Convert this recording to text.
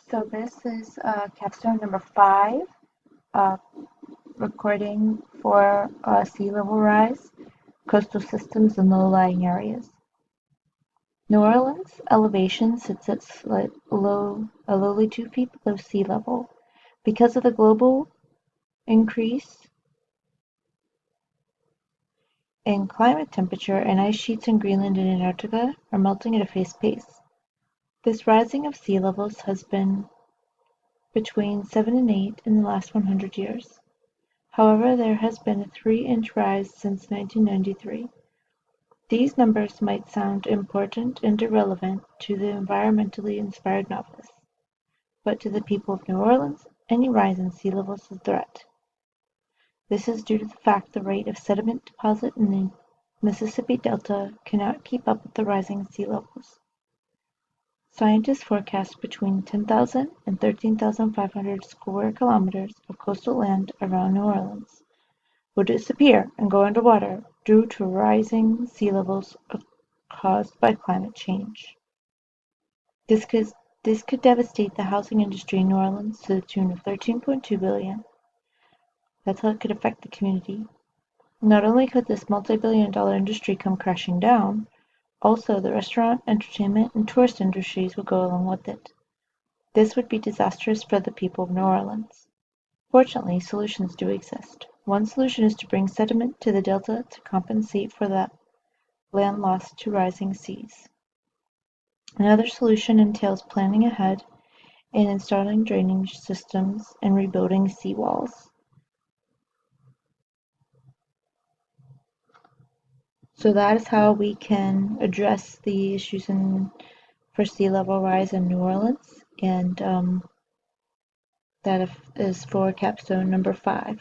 So this is capstone number 5, uh, recording for sea level rise, coastal systems, and low-lying areas. New Orleans elevation sits at lowly 2 feet below sea level. Because of the global increase in climate temperature, and ice sheets in Greenland and Antarctica are melting at a fast pace. This rising of sea levels has been between 7 and 8 in the last 100 years. However, there has been a 3-inch rise since 1993. These numbers might sound important and irrelevant to the environmentally inspired novice, but to the people of New Orleans, any rise in sea levels is a threat. This is due to the fact the rate of sediment deposit in the Mississippi Delta cannot keep up with the rising sea levels. Scientists forecast between 10,000 and 13,500 square kilometers of coastal land around New Orleans will disappear and go underwater due to rising sea levels caused by climate change. This could devastate the housing industry in New Orleans to the tune of $13.2 billion. That's how it could affect the community. Not only could this multi-billion-dollar industry come crashing down, also the restaurant, entertainment, and tourist industries would go along with it. This would be disastrous for the people of New Orleans. Fortunately, solutions do exist. One solution is to bring sediment to the delta to compensate for the land lost to rising seas. Another solution entails planning ahead and installing drainage systems and rebuilding seawalls. So that is how we can address the issues for sea level rise in New Orleans, and that is for capstone number 5.